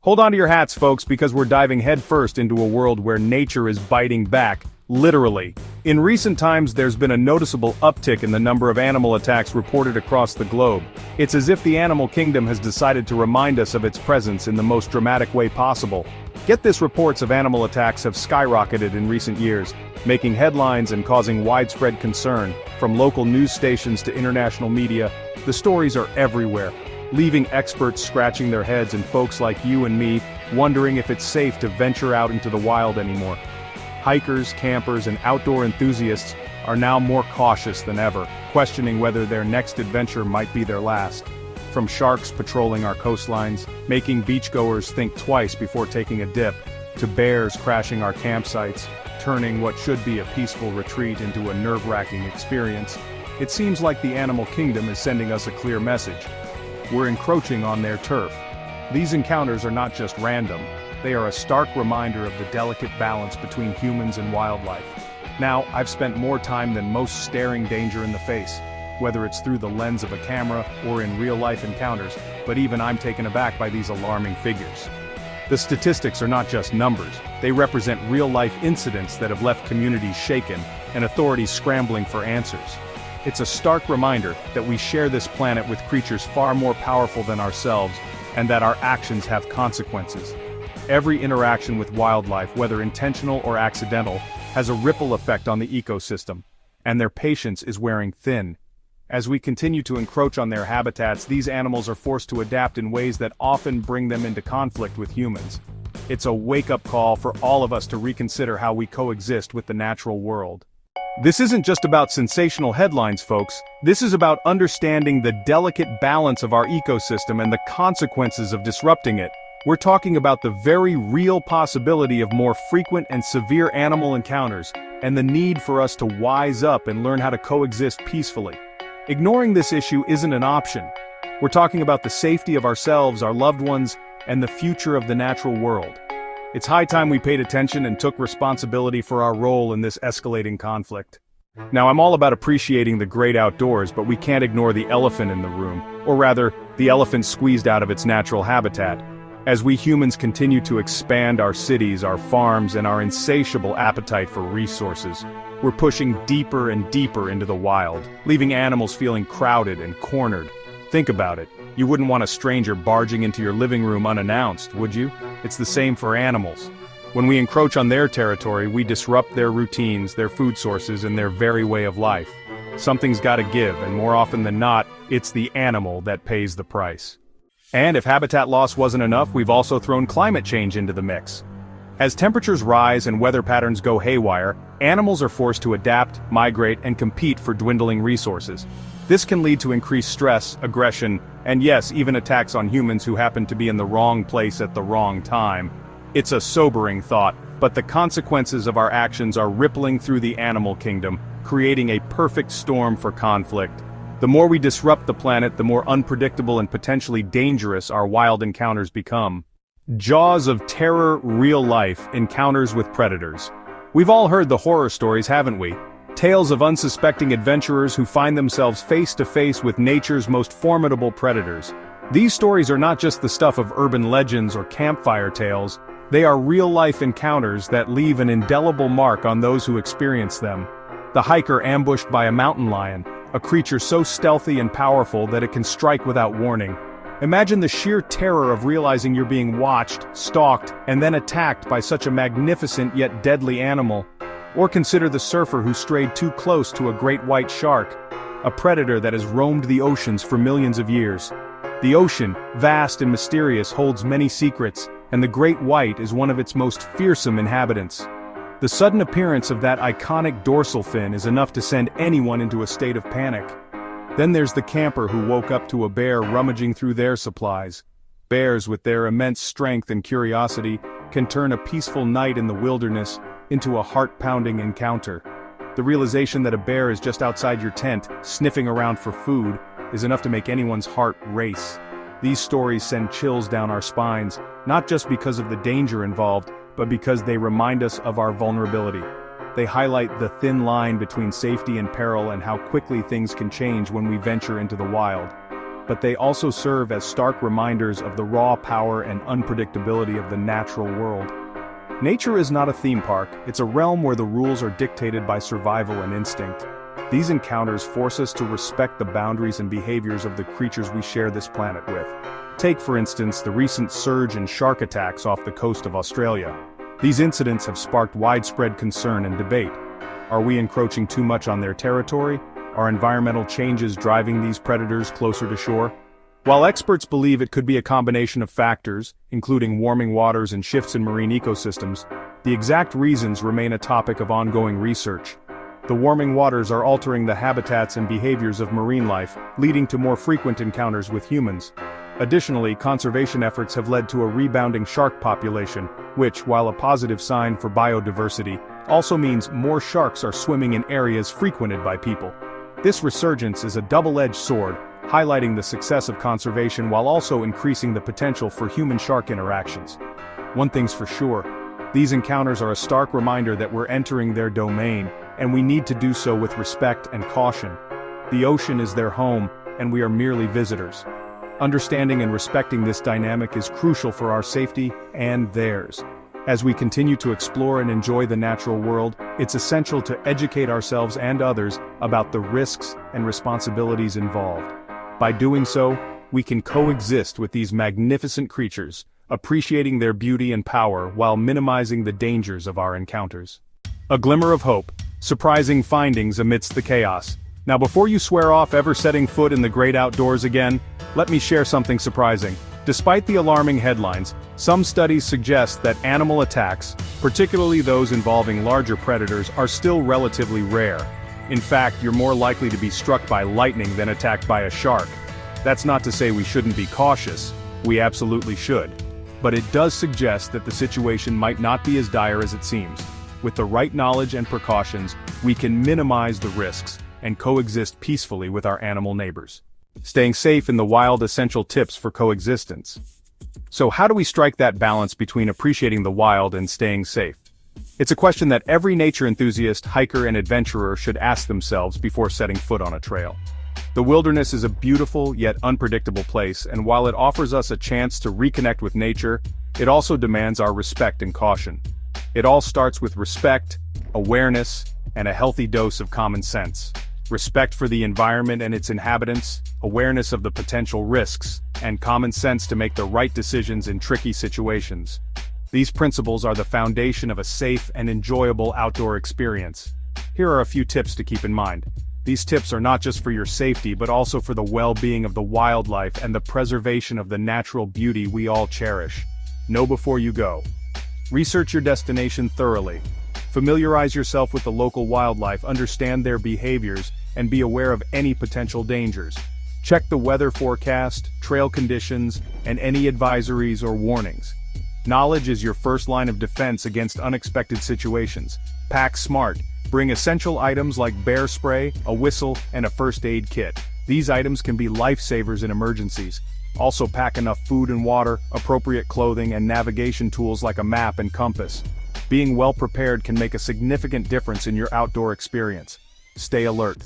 Hold on to your hats, folks, because we're diving headfirst into a world where nature is biting back, literally. In recent times, there's been a noticeable uptick in the number of animal attacks reported across the globe. It's as if the animal kingdom has decided to remind us of its presence in the most dramatic way possible. Get this, reports of animal attacks have skyrocketed in recent years, making headlines and causing widespread concern. From local news stations to international media, the stories are everywhere, leaving experts scratching their heads and folks like you and me wondering if it's safe to venture out into the wild anymore. Hikers, campers, and outdoor enthusiasts are now more cautious than ever, questioning whether their next adventure might be their last. From sharks patrolling our coastlines, making beachgoers think twice before taking a dip, to bears crashing our campsites, turning what should be a peaceful retreat into a nerve-wracking experience, it seems like the animal kingdom is sending us a clear message. We're encroaching on their turf. These encounters are not just random, they are a stark reminder of the delicate balance between humans and wildlife. Now, I've spent more time than most staring danger in the face, whether it's through the lens of a camera or in real-life encounters, but even I'm taken aback by these alarming figures. The statistics are not just numbers, they represent real-life incidents that have left communities shaken and authorities scrambling for answers. It's a stark reminder that we share this planet with creatures far more powerful than ourselves, and that our actions have consequences. Every interaction with wildlife, whether intentional or accidental, has a ripple effect on the ecosystem, and their patience is wearing thin. As we continue to encroach on their habitats, these animals are forced to adapt in ways that often bring them into conflict with humans. It's a wake-up call for all of us to reconsider how we coexist with the natural world. This isn't just about sensational headlines, folks. This is about understanding the delicate balance of our ecosystem and the consequences of disrupting it. We're talking about the very real possibility of more frequent and severe animal encounters, and the need for us to wise up and learn how to coexist peacefully. Ignoring this issue isn't an option. We're talking about the safety of ourselves, our loved ones, and the future of the natural world. It's high time we paid attention and took responsibility for our role in this escalating conflict. Now, I'm all about appreciating the great outdoors, but we can't ignore the elephant in the room, or rather, the elephant squeezed out of its natural habitat. As we humans continue to expand our cities, our farms, and our insatiable appetite for resources, we're pushing deeper and deeper into the wild, leaving animals feeling crowded and cornered. Think about it. You wouldn't want a stranger barging into your living room unannounced, would you? It's the same for animals. When we encroach on their territory, we disrupt their routines, their food sources, and their very way of life. Something's gotta give, and more often than not, it's the animal that pays the price. And if habitat loss wasn't enough, we've also thrown climate change into the mix. As temperatures rise and weather patterns go haywire, animals are forced to adapt, migrate, and compete for dwindling resources. This can lead to increased stress, aggression, and yes, even attacks on humans who happen to be in the wrong place at the wrong time. It's a sobering thought, but the consequences of our actions are rippling through the animal kingdom, creating a perfect storm for conflict. The more we disrupt the planet, the more unpredictable and potentially dangerous our wild encounters become. Jaws of terror, real life, encounters with predators. We've all heard the horror stories, haven't we? Tales of unsuspecting adventurers who find themselves face to face with nature's most formidable predators. These stories are not just the stuff of urban legends or campfire tales, they are real-life encounters that leave an indelible mark on those who experience them. The hiker ambushed by a mountain lion, a creature so stealthy and powerful that it can strike without warning. Imagine the sheer terror of realizing you're being watched, stalked, and then attacked by such a magnificent yet deadly animal. Or consider the surfer who strayed too close to a great white shark, a predator that has roamed the oceans for millions of years. The ocean, vast and mysterious, holds many secrets, and the great white is one of its most fearsome inhabitants. The sudden appearance of that iconic dorsal fin is enough to send anyone into a state of panic. Then there's the camper who woke up to a bear rummaging through their supplies. Bears, with their immense strength and curiosity, can turn a peaceful night in the wilderness into a heart-pounding encounter. The realization that a bear is just outside your tent, sniffing around for food, is enough to make anyone's heart race. These stories send chills down our spines, not just because of the danger involved, but because they remind us of our vulnerability. They highlight the thin line between safety and peril and how quickly things can change when we venture into the wild. but they also serve as stark reminders of the raw power and unpredictability of the natural world. Nature is not a theme park, it's a realm where the rules are dictated by survival and instinct. These encounters force us to respect the boundaries and behaviors of the creatures we share this planet with. Take, for instance, the recent surge in shark attacks off the coast of Australia. These incidents have sparked widespread concern and debate. Are we encroaching too much on their territory? Are environmental changes driving these predators closer to shore? While experts believe it could be a combination of factors, including warming waters and shifts in marine ecosystems, the exact reasons remain a topic of ongoing research. The warming waters are altering the habitats and behaviors of marine life, leading to more frequent encounters with humans. Additionally, conservation efforts have led to a rebounding shark population, which, while a positive sign for biodiversity, also means more sharks are swimming in areas frequented by people. This resurgence is a double-edged sword, highlighting the success of conservation while also increasing the potential for human-shark interactions. One thing's for sure, these encounters are a stark reminder that we're entering their domain, and we need to do so with respect and caution. The ocean is their home, and we are merely visitors. Understanding and respecting this dynamic is crucial for our safety and theirs. As we continue to explore and enjoy the natural world, it's essential to educate ourselves and others about the risks and responsibilities involved. By doing so, we can coexist with these magnificent creatures, appreciating their beauty and power while minimizing the dangers of our encounters. A glimmer of hope, surprising findings amidst the chaos. Now before you swear off ever setting foot in the great outdoors again, let me share something surprising. Despite the alarming headlines, some studies suggest that animal attacks, particularly those involving larger predators, are still relatively rare. In fact, you're more likely to be struck by lightning than attacked by a shark. That's not to say we shouldn't be cautious, we absolutely should. But it does suggest that the situation might not be as dire as it seems. With the right knowledge and precautions, we can minimize the risks and coexist peacefully with our animal neighbors. Staying safe in the wild, essential tips for coexistence. So how do we strike that balance between appreciating the wild and staying safe? It's a question that every nature enthusiast, hiker, and adventurer should ask themselves before setting foot on a trail. The wilderness is a beautiful yet unpredictable place, and while it offers us a chance to reconnect with nature, it also demands our respect and caution. It all starts with respect, awareness, and a healthy dose of common sense. Respect for the environment and its inhabitants, awareness of the potential risks, and common sense to make the right decisions in tricky situations. These principles are the foundation of a safe and enjoyable outdoor experience. Here are a few tips to keep in mind. These tips are not just for your safety but also for the well-being of the wildlife and the preservation of the natural beauty we all cherish. Know before you go. Research your destination thoroughly. Familiarize yourself with the local wildlife, understand their behaviors, and be aware of any potential dangers. Check the weather forecast, trail conditions, and any advisories or warnings. Knowledge is your first line of defense against unexpected situations. Pack smart. Bring essential items like bear spray, a whistle, and a first aid kit. These items can be lifesavers in emergencies. Also pack enough food and water, appropriate clothing, and navigation tools like a map and compass. Being well prepared can make a significant difference in your outdoor experience. Stay alert.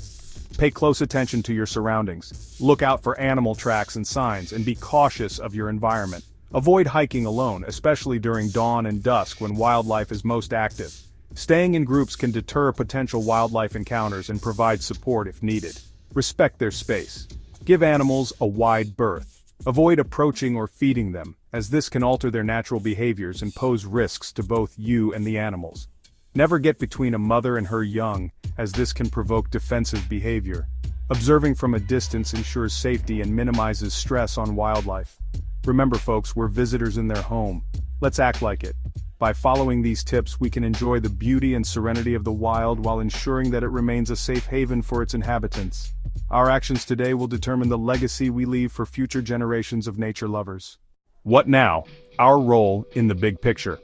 Pay close attention to your surroundings. Look out for animal tracks and signs, and be cautious of your environment. Avoid hiking alone, especially during dawn and dusk when wildlife is most active. Staying in groups can deter potential wildlife encounters and provide support if needed. Respect their space. Give animals a wide berth. Avoid approaching or feeding them, as this can alter their natural behaviors and pose risks to both you and the animals. Never get between a mother and her young, as this can provoke defensive behavior. Observing from a distance ensures safety and minimizes stress on wildlife. Remember folks, we're visitors in their home. Let's act like it. By following these tips, we can enjoy the beauty and serenity of the wild while ensuring that it remains a safe haven for its inhabitants. Our actions today will determine the legacy we leave for future generations of nature lovers. What now? Our role in the big picture.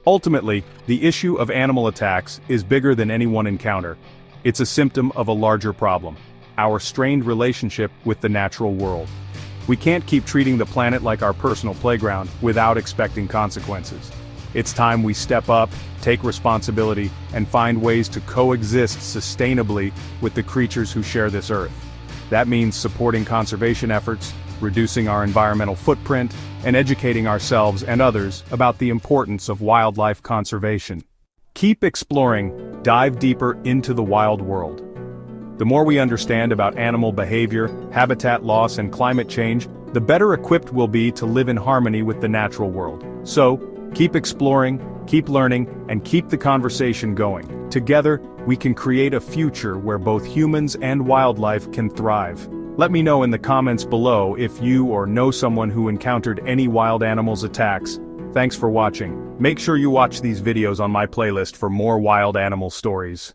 Ultimately, the issue of animal attacks is bigger than any one encounter. It's a symptom of a larger problem: our strained relationship with the natural world. We can't keep treating the planet like our personal playground without expecting consequences. It's time we step up, take responsibility, and find ways to coexist sustainably with the creatures who share this earth. That means supporting conservation efforts, reducing our environmental footprint, and educating ourselves and others about the importance of wildlife conservation. Keep exploring, dive deeper into the wild world. The more we understand about animal behavior, habitat loss, and climate change, the better equipped we'll be to live in harmony with the natural world. So, keep exploring, keep learning, and keep the conversation going. Together, we can create a future where both humans and wildlife can thrive. Let me know in the comments below if you or know someone who encountered any wild animals attacks. Thanks for watching. Make sure you watch these videos on my playlist for more wild animal stories.